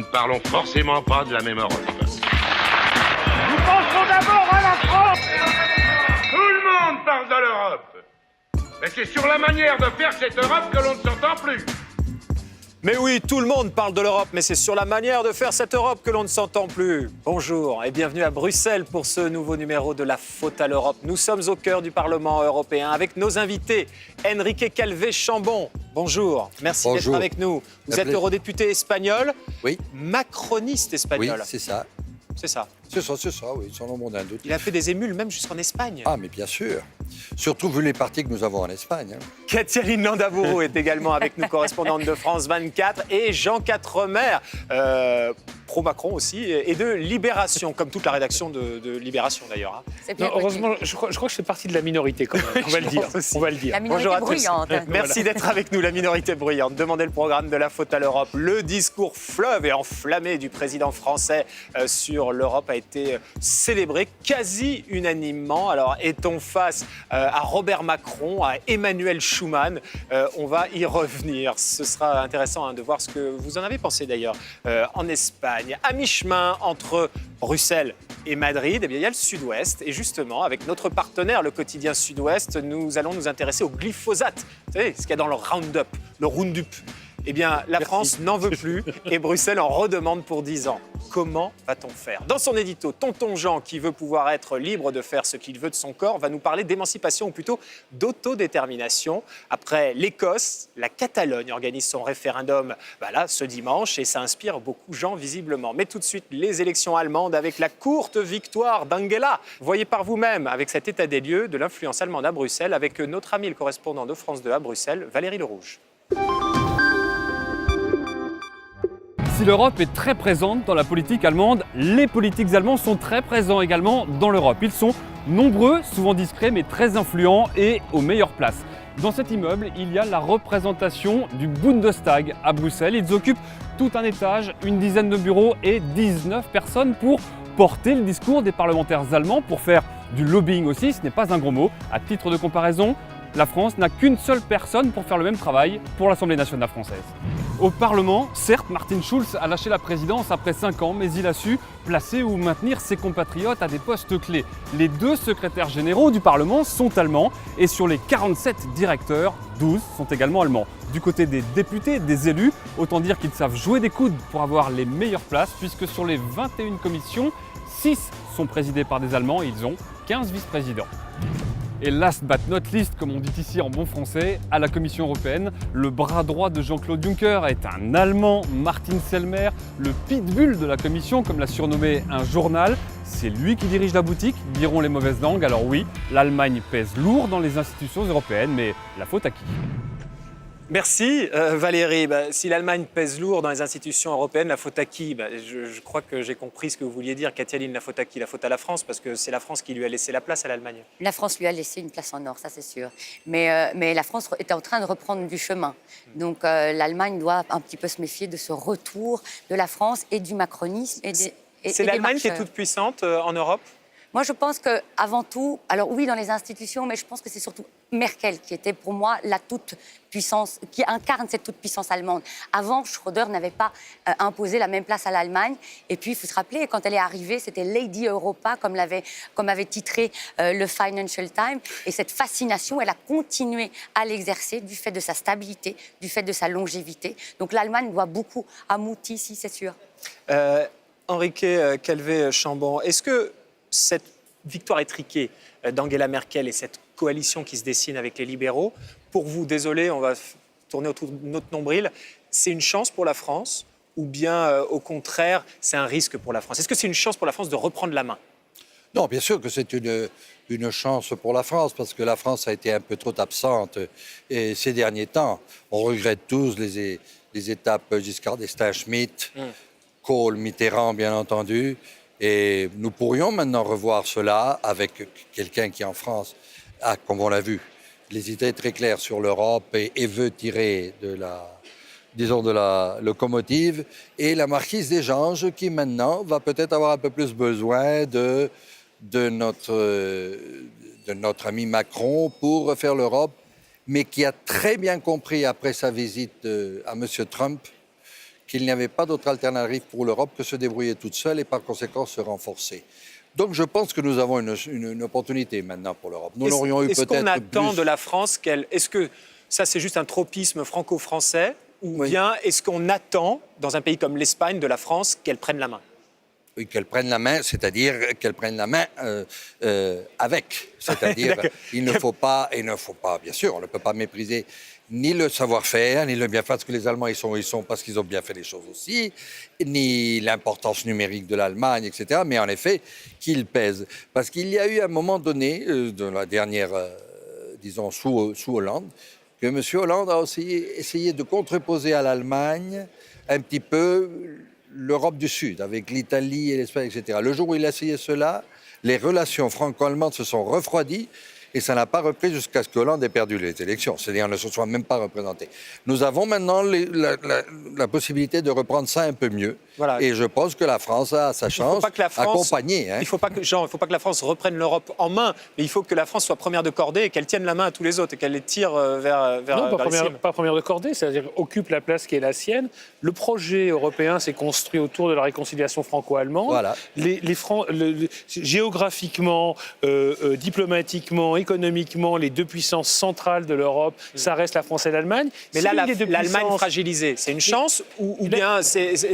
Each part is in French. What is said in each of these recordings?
ne parlons forcément pas de la même Europe. Nous pensons d'abord à la France. Tout le monde parle de l'Europe. Mais c'est sur la manière de faire cette Europe que l'on ne s'entend plus. Mais oui, tout le monde parle de l'Europe, mais c'est sur la manière de faire cette Europe que l'on ne s'entend plus. Bonjour et bienvenue à Bruxelles pour ce nouveau numéro de La Faute à l'Europe. Nous sommes au cœur du Parlement européen avec nos invités. Enrique Calvé-Chambon, bonjour. Merci d'être avec nous. Vous êtes eurodéputé espagnol. Oui. Macroniste espagnol. Oui, c'est ça. C'est ça. C'est ça, oui, sans l'ombre d'un doute. Il a fait des émules même jusqu'en Espagne. Ah, mais bien sûr. Surtout vu les partis que nous avons en Espagne. Kathyrine Landaburu est également avec nous, correspondante de France 24, et Jean Quatremer, pro-Macron aussi, et de Libération, comme toute la rédaction de Libération d'ailleurs. Non, heureusement, je crois que je fais partie de la minorité quand même. On va le dire. Bonjour La à minorité tous. bruyante. Merci d'être avec nous, la minorité bruyante. Demandez le programme de La Faute à l'Europe. Le discours fleuve et enflammé du président français sur l'Europe a été célébré quasi unanimement. Alors, est-on face à Robert Macron, à Emmanuel Schuman? On va y revenir. Ce sera intéressant de voir ce que vous en avez pensé d'ailleurs en Espagne. À mi-chemin entre Bruxelles et Madrid, eh bien, il y a le Sud-Ouest. Et justement, avec notre partenaire, le quotidien Sud-Ouest, nous allons nous intéresser au glyphosate. Vous savez, ce qu'il y a dans le Roundup, le Roundup. Eh bien, la France n'en veut plus et Bruxelles en redemande pour 10 ans. Comment va-t-on faire? Dans son édito, Tonton Jean, qui veut pouvoir être libre de faire ce qu'il veut de son corps, va nous parler d'émancipation ou plutôt d'autodétermination. Après l'Écosse, la Catalogne organise son référendum ce dimanche et ça inspire beaucoup de gens visiblement. Mais tout de suite, les élections allemandes avec la courte victoire d'Angela. Voyez par vous-même avec cet état des lieux de l'influence allemande à Bruxelles avec notre ami le correspondant de France 2 à Bruxelles, Valérie Lerouge. Si l'Europe est très présente dans la politique allemande, les politiques allemands sont très présents également dans l'Europe. Ils sont nombreux, souvent discrets, mais très influents et aux meilleures places. Dans cet immeuble, il y a la représentation du Bundestag à Bruxelles. Ils occupent tout un étage, une dizaine de bureaux et 19 personnes pour porter le discours des parlementaires allemands, pour faire du lobbying aussi, ce n'est pas un gros mot. À titre de comparaison, la France n'a qu'une seule personne pour faire le même travail pour l'Assemblée nationale française. Au Parlement, certes, Martin Schulz a lâché la présidence après 5 ans, mais il a su placer ou maintenir ses compatriotes à des postes clés. Les 2 secrétaires généraux du Parlement sont allemands et sur les 47 directeurs, 12 sont également allemands. Du côté des députés, des élus, autant dire qu'ils savent jouer des coudes pour avoir les meilleures places, puisque sur les 21 commissions, 6 sont présidées par des Allemands et ils ont 15 vice-présidents. Et last but not least, comme on dit ici en bon français, à la Commission européenne, le bras droit de Jean-Claude Juncker est un Allemand, Martin Selmayr, le pitbull de la Commission, comme l'a surnommé un journal. C'est lui qui dirige la boutique, diront les mauvaises langues. Alors oui, l'Allemagne pèse lourd dans les institutions européennes, mais la faute à qui ? Merci Valérie. Si l'Allemagne pèse lourd dans les institutions européennes, la faute à qui? Je crois que j'ai compris ce que vous vouliez dire. Kathyrine, la faute à qui? La faute à la France, parce que c'est la France qui lui a laissé la place à l'Allemagne. La France lui a laissé une place en or, ça c'est sûr. Mais la France est en train de reprendre du chemin. Donc l'Allemagne doit un petit peu se méfier de ce retour de la France et du macronisme. C'est l'Allemagne qui est toute puissante en Europe? Moi, je pense qu'avant tout, alors oui, dans les institutions, mais je pense que c'est surtout Merkel qui était pour moi la toute-puissance, qui incarne cette toute-puissance allemande. Avant, Schröder n'avait pas imposé la même place à l'Allemagne. Et puis, il faut se rappeler, quand elle est arrivée, c'était Lady Europa, comme avait titré le Financial Times. Et cette fascination, elle a continué à l'exercer du fait de sa stabilité, du fait de sa longévité. Donc l'Allemagne doit beaucoup à Mouti, si c'est sûr. Enrique Calvé-Chambon, est-ce que cette victoire étriquée d'Angela Merkel et cette coalition qui se dessine avec les libéraux, pour vous, désolé, on va tourner autour de notre nombril, c'est une chance pour la France ou bien au contraire, c'est un risque pour la France? Est-ce que c'est une chance pour la France de reprendre la main? Non, bien sûr que c'est une chance pour la France, parce que la France a été un peu trop absente et ces derniers temps. On regrette tous les étapes Giscard d'Estaing, Schmitt, Kohl, Mitterrand, bien entendu. Et nous pourrions maintenant revoir cela avec quelqu'un qui, en France, a, comme on l'a vu, les idées très claires sur l'Europe et veut tirer de la locomotive. Et la marquise des Ganges, qui maintenant va peut-être avoir un peu plus besoin de notre ami Macron pour refaire l'Europe, mais qui a très bien compris après sa visite à M. Trump qu'il n'y avait pas d'autre alternative pour l'Europe que se débrouiller toute seule et par conséquent se renforcer. Donc je pense que nous avons une opportunité maintenant pour l'Europe. Nous l'aurions eu Est-ce peut-être qu'on attend plus... de la France qu'elle... Est-ce que ça, c'est juste un tropisme franco-français ou Oui. bien est-ce qu'on attend, dans un pays comme l'Espagne, de la France qu'elle prenne la main? Oui, qu'elle prenne la main, c'est-à-dire qu'elle prenne la main avec. C'est-à-dire, il ne faut pas, bien sûr, on ne peut pas mépriser ni le savoir-faire, ni le bien-faire, parce que les Allemands, ils sont parce qu'ils ont bien fait les choses aussi, ni l'importance numérique de l'Allemagne, etc. Mais en effet, qu'il pèse. Parce qu'il y a eu un moment donné, de la dernière, disons, sous Hollande, que M. Hollande a aussi essayé de contreposer à l'Allemagne un petit peu l'Europe du Sud, avec l'Italie et l'Espagne, etc. Le jour où il a essayé cela, les relations franco-allemandes se sont refroidies et ça n'a pas repris jusqu'à ce que Hollande ait perdu les élections. C'est-à-dire ne se soit même pas représenté. Nous avons maintenant la possibilité de reprendre ça un peu mieux. Voilà. Et je pense que la France a sa chance accompagnée. Hein. Il ne faut pas que la France reprenne l'Europe en main, mais il faut que la France soit première de cordée et qu'elle tienne la main à tous les autres et qu'elle les tire vers Non, les cimes. pas première de cordée, c'est-à-dire occupe la place qui est la sienne. Le projet européen s'est construit autour de la réconciliation franco-allemande. Voilà. Géographiquement, diplomatiquement, économiquement, les deux puissances centrales de l'Europe, ça reste la France et l'Allemagne. Mais là, l'Allemagne fragilisée, c'est une chance ou bien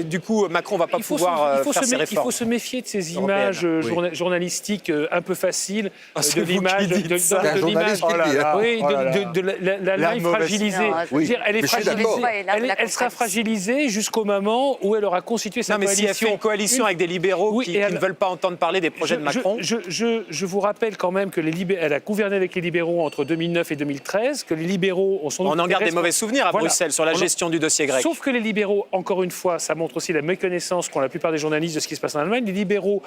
du coup Macron ne va pas pouvoir faire ses réformes? Il faut se méfier de ces images journalistiques un peu faciles, c'est de vous l'image qui dites ça. C'est un journaliste qui le dit, hein. Oui, de l'Allemagne fragilisée. Oui, Elle est mais je suis fragilisée. d'accord. Elle sera fragilisée jusqu'au moment où elle aura constitué sa Non, mais si elle coalition. fait une coalition avec des libéraux qui ne veulent pas entendre parler des projets de Macron... Je vous rappelle quand même que elle a gouverné avec les libéraux entre 2009 et 2013, que les libéraux ont sans doute... On en garde des mauvais souvenirs à Voilà. Bruxelles sur la gestion du dossier grec. Sauf que les libéraux, encore une fois, ça montre aussi la méconnaissance qu'ont la plupart des journalistes de ce qui se passe en Allemagne. Les libéraux,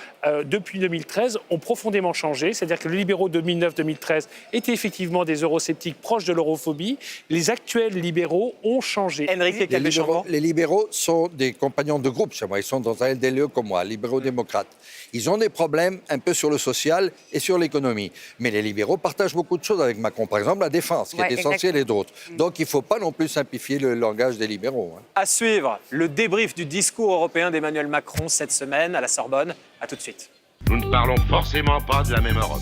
depuis 2013, ont profondément changé. C'est-à-dire que les libéraux de 2009-2013 étaient effectivement des eurosceptiques proches de l'europhobie. Les actuels libéraux ont changé. Enrique Calvé-Chambon. Les libéraux sont des compagnons de groupe chez moi. Ils sont dans un LDLE comme moi, libéraux-démocrates. Ils ont des problèmes un peu sur le social et sur l'économie. Mais les libéraux partagent beaucoup de choses avec Macron. Par exemple, la défense, qui est essentielle, et d'autres. Donc, il ne faut pas non plus simplifier le langage des libéraux. Hein. À suivre, le débrief du discours européen d'Emmanuel Macron cette semaine à la Sorbonne. À tout de suite. Nous ne parlons forcément pas de la même Europe.